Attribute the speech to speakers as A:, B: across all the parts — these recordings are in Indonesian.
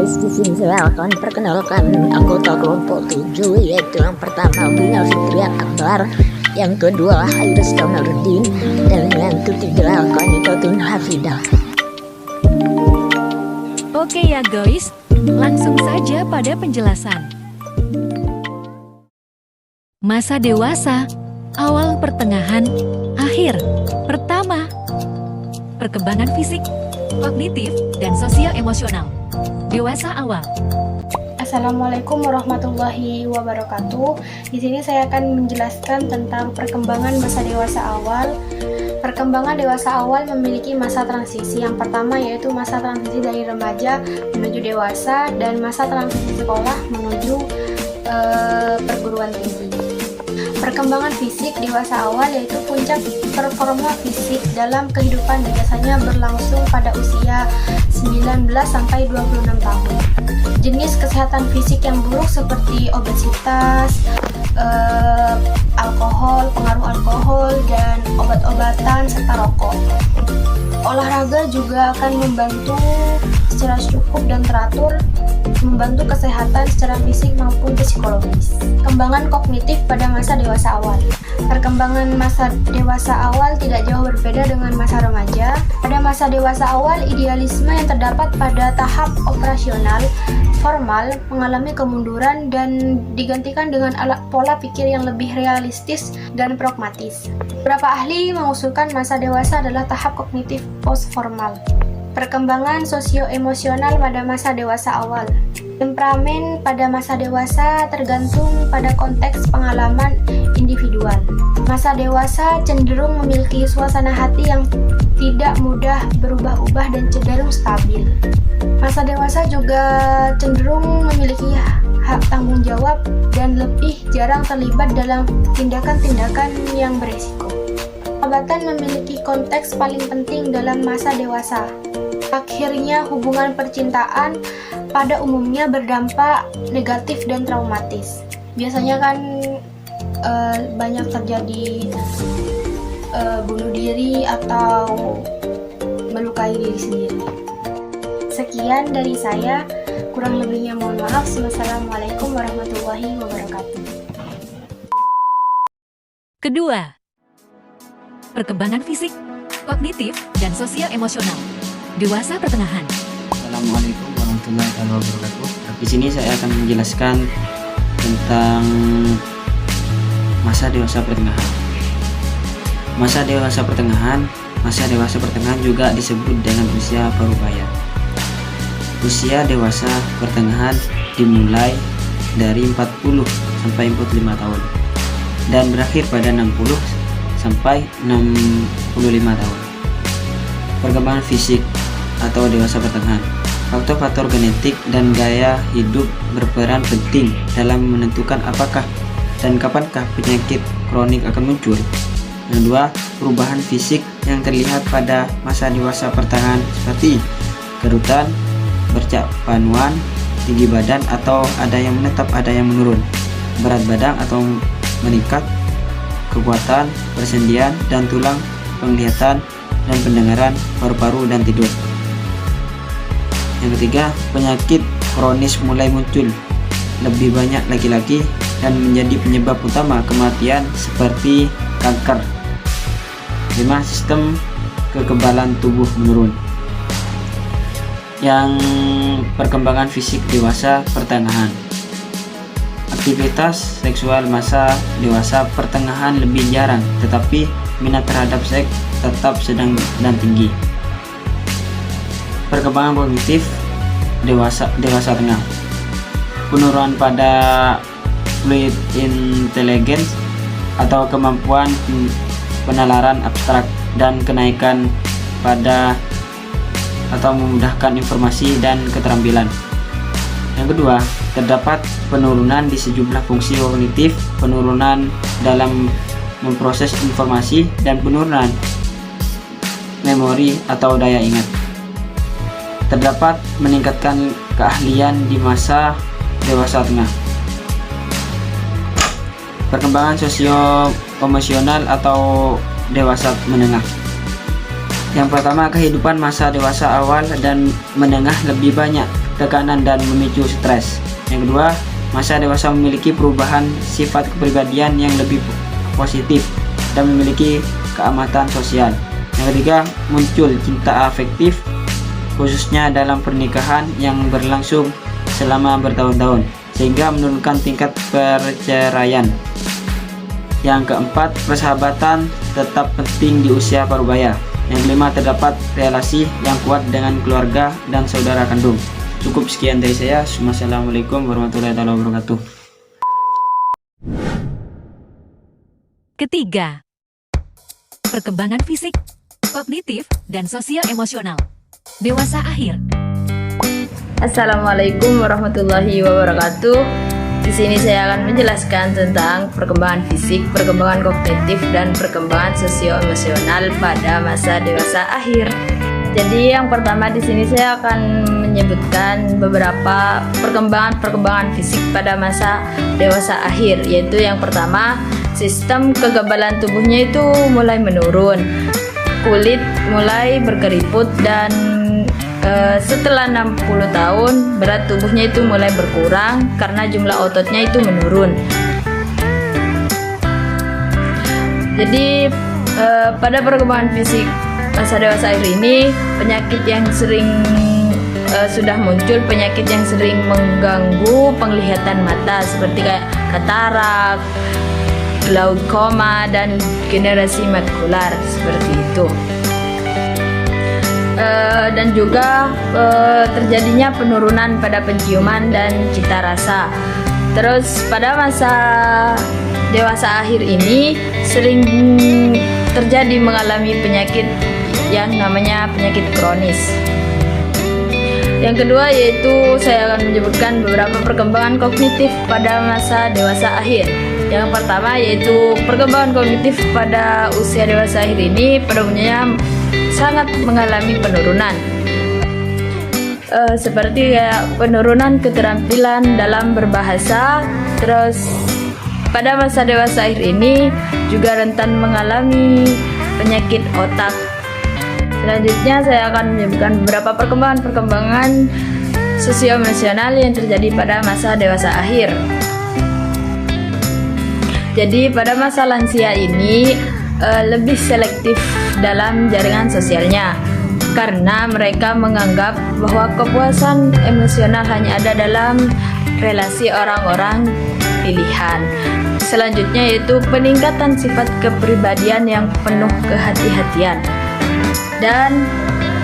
A: guys, di sini saya akan perkenalkan anggota kelompok 7, yaitu yang pertama Bunga Fitria Akbar, yang kedua Iris Kamarudin, dan yang ketiga Kanitotun Hafidah.
B: Oke ya guys, langsung saja pada penjelasan. Masa dewasa, awal, pertengahan, akhir. Pertama, perkembangan fisik, kognitif, dan sosial emosional. Dewasa awal.
C: Assalamualaikum warahmatullahi wabarakatuh. Di sini saya akan menjelaskan tentang perkembangan masa dewasa awal. Perkembangan dewasa awal memiliki masa transisi. Yang pertama yaitu masa transisi dari remaja menuju dewasa dan masa transisi sekolah menuju perguruan tinggi. Perkembangan fisik dewasa awal yaitu puncak performa fisik dalam kehidupan, biasanya berlangsung pada usia 19 sampai 26 tahun. Jenis kesehatan fisik yang buruk seperti obesitas, alkohol, pengaruh alkohol, dan obat-obatan serta rokok. Olahraga juga akan membantu secara cukup dan teratur, membantu kesehatan secara fisik maupun psikologis. Perkembangan kognitif pada masa dewasa awal. Perkembangan masa dewasa awal tidak jauh berbeda dengan masa remaja. Pada masa dewasa awal, idealisme yang terdapat pada tahap operasional formal mengalami kemunduran dan digantikan dengan pola pikir yang lebih realistis dan pragmatis. Beberapa ahli mengusulkan masa dewasa adalah tahap kognitif post-formal. Perkembangan sosio-emosional pada masa dewasa awal. Temperamen pada masa dewasa tergantung pada konteks pengalaman individual. Masa dewasa cenderung memiliki suasana hati yang tidak mudah berubah-ubah dan cenderung stabil. Masa dewasa juga cenderung memiliki hak tanggung jawab dan lebih jarang terlibat dalam tindakan-tindakan yang beresiko. Persahabatan memiliki konteks paling penting dalam masa dewasa. Akhirnya hubungan percintaan pada umumnya berdampak negatif dan traumatis. Biasanya kan banyak terjadi bunuh diri atau melukai diri sendiri. Sekian dari saya, kurang lebihnya mohon maaf. Wassalamualaikum warahmatullahi wabarakatuh.
B: Kedua, perkembangan fisik, kognitif, dan sosial emosional. Dewasa pertengahan.
D: Assalamualaikum warahmatullahi wabarakatuh. Di sini saya akan menjelaskan tentang masa dewasa pertengahan. Masa dewasa pertengahan juga disebut dengan usia parubaya. Usia dewasa pertengahan dimulai dari 40 sampai 45 tahun dan berakhir pada 60 sampai 65 tahun. Perkembangan fisik atau dewasa pertengahan. Faktor-faktor genetik dan gaya hidup berperan penting dalam menentukan apakah dan kapankah penyakit kronik akan muncul. Yang kedua, perubahan fisik yang terlihat pada masa dewasa pertengahan seperti kerutan, bercak panuan, tinggi badan atau ada yang menetap, ada yang menurun, berat badan atau meningkat, kekuatan, persendian dan tulang, penglihatan dan pendengaran, paru-paru dan tidur. Yang ketiga, penyakit kronis mulai muncul, lebih banyak laki-laki dan menjadi penyebab utama kematian seperti kanker. 5. Sistem kekebalan tubuh menurun. Yang perkembangan fisik dewasa pertengahan. Aktivitas seksual masa dewasa pertengahan lebih jarang, tetapi minat terhadap seks tetap sedang dan tinggi. Perkembangan kognitif dewasa tengah. Penurunan pada fluid intelligence atau kemampuan penalaran abstrak dan kenaikan pada atau memudahkan informasi dan keterampilan. Yang kedua, terdapat penurunan di sejumlah fungsi kognitif, penurunan dalam memproses informasi, dan penurunan memori atau daya ingat. Terdapat meningkatkan keahlian di masa dewasa tengah. Perkembangan sosio-emosional atau dewasa menengah. Yang pertama, kehidupan masa dewasa awal dan menengah lebih banyak tekanan dan memicu stres. Yang kedua, masa dewasa memiliki perubahan sifat kepribadian yang lebih positif dan memiliki keamatan sosial. Yang ketiga, muncul cinta afektif khususnya dalam pernikahan yang berlangsung selama bertahun-tahun sehingga menurunkan tingkat perceraian. Yang keempat, persahabatan tetap penting di usia parubaya. Yang kelima, terdapat relasi yang kuat dengan keluarga dan saudara kandung. Cukup sekian dari saya. Wassalamualaikum warahmatullahi wabarakatuh.
B: Ketiga, perkembangan fisik, kognitif, dan sosio-emosional. Dewasa akhir.
E: Assalamualaikum warahmatullahi wabarakatuh. Di sini saya akan menjelaskan tentang perkembangan fisik, perkembangan kognitif, dan perkembangan sosio-emosional pada masa dewasa akhir. Jadi yang pertama di sini saya akan menyebutkan beberapa perkembangan fisik pada masa dewasa akhir, yaitu yang pertama, sistem kekebalan tubuhnya itu mulai menurun, kulit mulai berkeriput, dan setelah 60 tahun berat tubuhnya itu mulai berkurang karena jumlah ototnya itu menurun. Jadi pada perkembangan fisik masa dewasa akhir ini, penyakit yang sering sudah muncul, penyakit yang sering mengganggu penglihatan mata seperti kayak katarak, glaukoma, dan degenerasi makular seperti itu. Dan juga terjadinya penurunan pada penciuman dan cita rasa. Terus pada masa dewasa akhir ini sering terjadi mengalami penyakit yang namanya penyakit kronis. Yang kedua yaitu saya akan menyebutkan beberapa perkembangan kognitif pada masa dewasa akhir. Yang pertama yaitu perkembangan kognitif pada usia dewasa akhir ini pada umumnya sangat mengalami penurunan. Seperti penurunan keterampilan dalam berbahasa. Terus pada masa dewasa akhir ini juga rentan mengalami penyakit otak. Selanjutnya saya akan menyebutkan beberapa perkembangan sosio-emosional yang terjadi pada masa dewasa akhir. Jadi pada masa lansia ini lebih selektif dalam jaringan sosialnya karena mereka menganggap bahwa kepuasan emosional hanya ada dalam relasi orang-orang pilihan. Selanjutnya yaitu peningkatan sifat kepribadian yang penuh kehati-hatian dan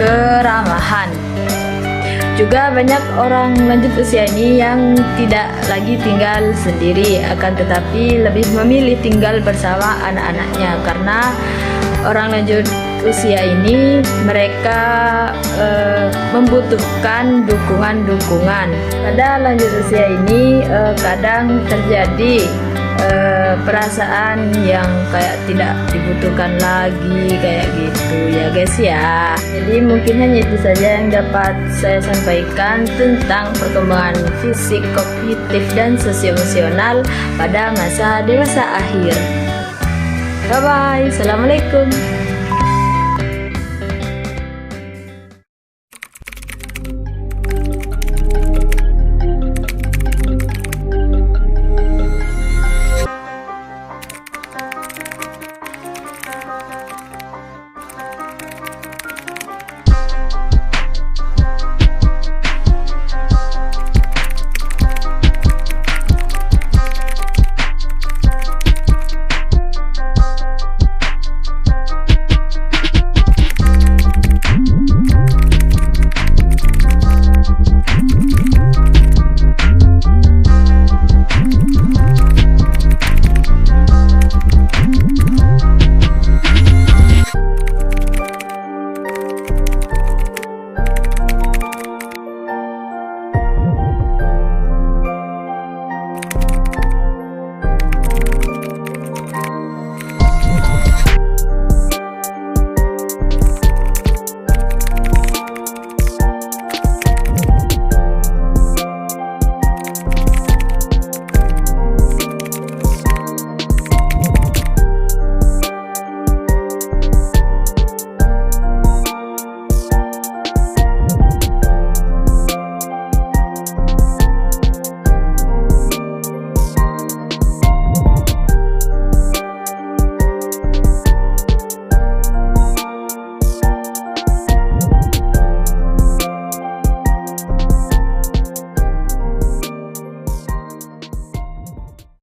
E: keramahan. Juga banyak orang lanjut usia ini yang tidak lagi tinggal sendiri, akan tetapi lebih memilih tinggal bersama anak-anaknya karena orang lanjut usia ini mereka membutuhkan dukungan-dukungan. Pada lanjut usia ini kadang terjadi perasaan yang kayak tidak dibutuhkan lagi kayak gitu ya guys ya. Jadi mungkin hanya itu saja yang dapat saya sampaikan tentang perkembangan fisik, kognitif, dan sosio-emosional pada masa dewasa akhir. Bye bye. Assalamualaikum.